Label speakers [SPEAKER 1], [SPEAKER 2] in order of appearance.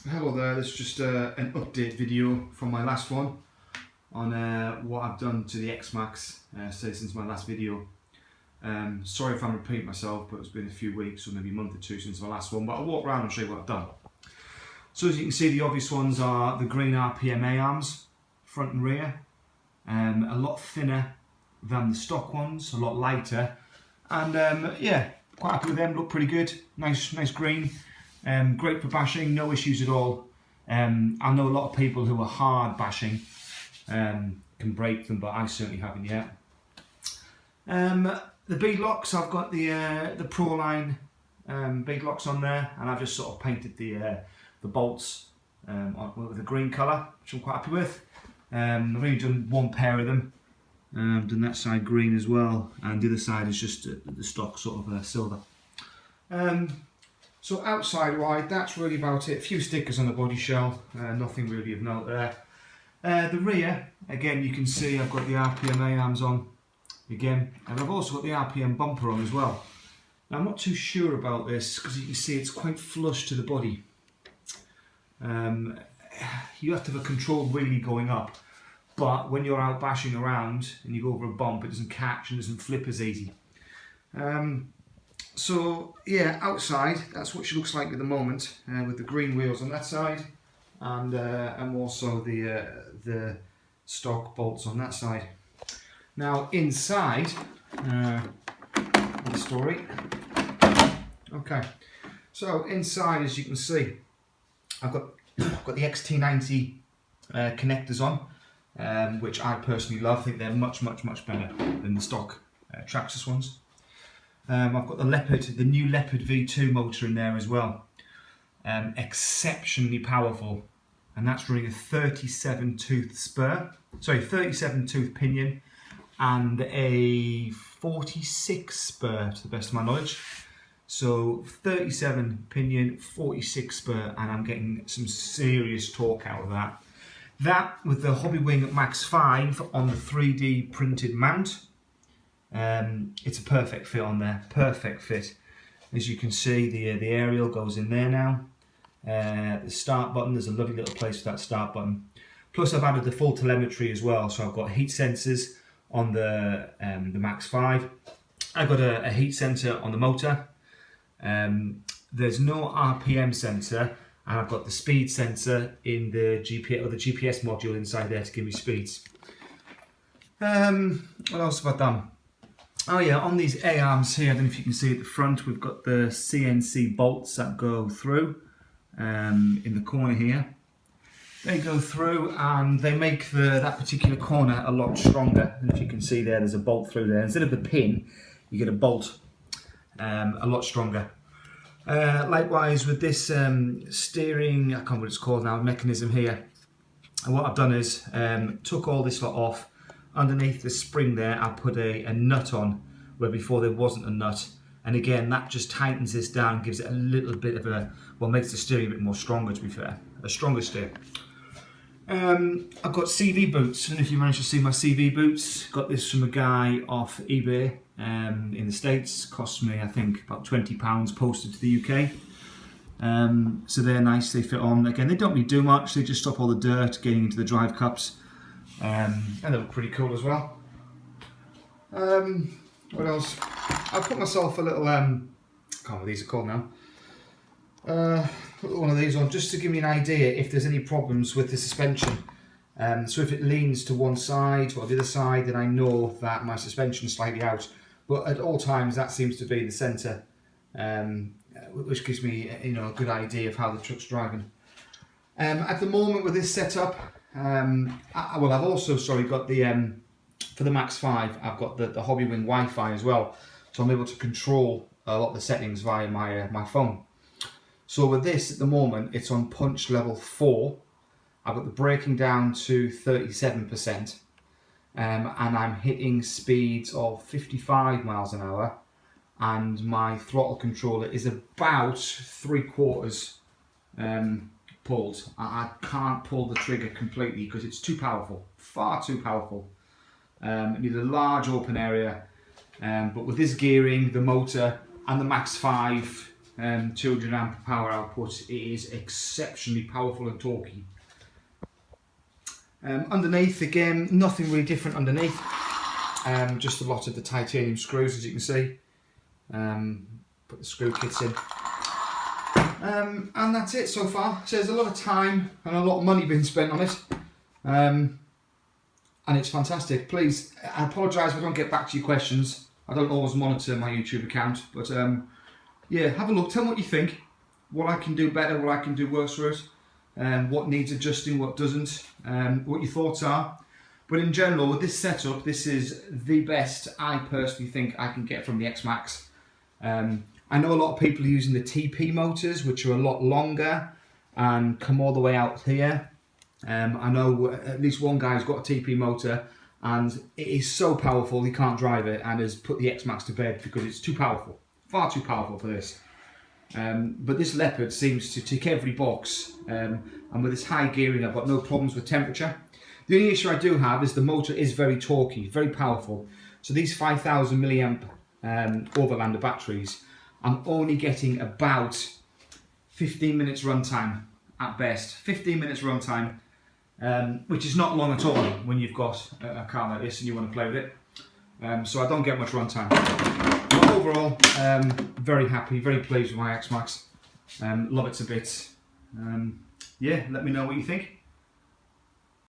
[SPEAKER 1] Hello there, this is just an update video from my last one on what I've done to the Maxx since my last video. Sorry if I'm repeating myself, but it's been a few weeks or maybe a month or two since my last one, but I'll walk around and show you what I've done. So as you can see, the obvious ones are the green RPM A-arms, front and rear, a lot thinner than the stock ones, a lot lighter, and yeah, quite happy with them, look pretty good, nice green. Great for bashing, no issues at all. I know a lot of people who are hard bashing can break them, but I certainly haven't yet. The beadlocks, I've got the Proline beadlocks on there, and I've just sort of painted the bolts with a green colour, which I'm quite happy with. I've only done one pair of them. I've done that side green as well, and the other side is just the stock sort of silver. So outside wide, that's really about it. A few stickers on the body shell, nothing really of note there. The rear, again, you can see I've got the RPM A-arms on again, and I've also got the RPM bumper on as well. Now I'm not too sure about this because you can see it's quite flush to the body. You have to have a controlled wheelie going up, but when you're out bashing around and you go over a bump, it doesn't catch and doesn't flip as easy. So yeah, outside, that's what she looks like at the moment, with the green wheels on that side, and also the stock bolts on that side. Now inside, the story. Okay, so inside, as you can see, I've got the XT90 connectors on, which I personally love. I think they're much better than the stock Traxxas ones. I've got the Leopard, the new Leopard V2 motor in there as well. Exceptionally powerful, and that's running a 37 tooth pinion and a 46 spur to the best of my knowledge. So 37 pinion, 46 spur, and I'm getting some serious torque out of that. That with the Hobbywing Maxx 5 on the 3D printed mount. It's a perfect fit on there, perfect fit. As you can see, the aerial goes in there now. The start button, there's a lovely little place for that start button. Plus I've added the full telemetry as well, so I've got heat sensors on the Maxx 5. I've got a heat sensor on the motor. There's no RPM sensor, and I've got the speed sensor in the GPS module inside there to give me speeds. What else have I done? Oh yeah, on these A-arms here, I don't know if you can see at the front, we've got the CNC bolts that go through in the corner here. They go through and they make that particular corner a lot stronger. And if you can see there's a bolt through there. Instead of the pin, you get a bolt a lot stronger. Likewise with this steering, I can't remember what it's called now, mechanism here. And what I've done is took all this lot off. Underneath the spring there, I put a nut on where before there wasn't a nut, and again that just tightens this down, gives it a little bit of makes the steering a bit more stronger, to be fair, a stronger steer. I've got CV boots, and if you managed to see my CV boots, got this from a guy off eBay in the States. Cost me I think about £20 posted to the UK. So they're nice, they fit on. Again, they don't really do much, they just stop all the dirt getting into the drive cups. And they look pretty cool as well. What else? I put myself a little, I can't remember what these are called now. Put one of these on just to give me an idea if there's any problems with the suspension. So if it leans to one side or the other side, then I know that my suspension's slightly out. But at all times, that seems to be the centre, which gives me a good idea of how the truck's driving. At the moment with this setup, I've also got the for the Maxx 5, I've got the Hobbywing Wi-Fi as well, so I'm able to control a lot of the settings via my phone. So with this at the moment, it's on punch level 4. I've got the braking down to 37%, and I'm hitting speeds of 55 miles an hour, and my throttle controller is about 3/4 pulled. I can't pull the trigger completely because it's too powerful, far too powerful. It needs a large open area, but with this gearing, the motor and the Maxx 5, 200 amp power output. It is exceptionally powerful and torquey. Underneath, again, nothing really different underneath. Just a lot of the titanium screws, as you can see. Put the screw kits in. And that's it so far. So there's a lot of time and a lot of money being spent on it. And it's fantastic. Please, I apologise if I don't get back to your questions. I don't always monitor my YouTube account. But yeah, have a look. Tell me what you think. What I can do better, what I can do worse for it. What needs adjusting, what doesn't. What your thoughts are. But in general, with this setup, this is the best I personally think I can get from the Maxx. I know a lot of people are using the TP motors, which are a lot longer and come all the way out here. I know at least one guy's got a TP motor and it is so powerful he can't drive it and has put the Maxx to bed because it's too powerful, far too powerful for this. But this Leopard seems to tick every box, and with this high gearing I've got no problems with temperature. The only issue I do have is the motor is very torquey, very powerful. So these 5,000 milliamp Overlander batteries, I'm only getting about 15 minutes runtime at best. 15 minutes runtime, which is not long at all when you've got a car like this and you want to play with it. So I don't get much runtime. But overall, very happy, very pleased with my Maxx. Love it to bits. Yeah, let me know what you think.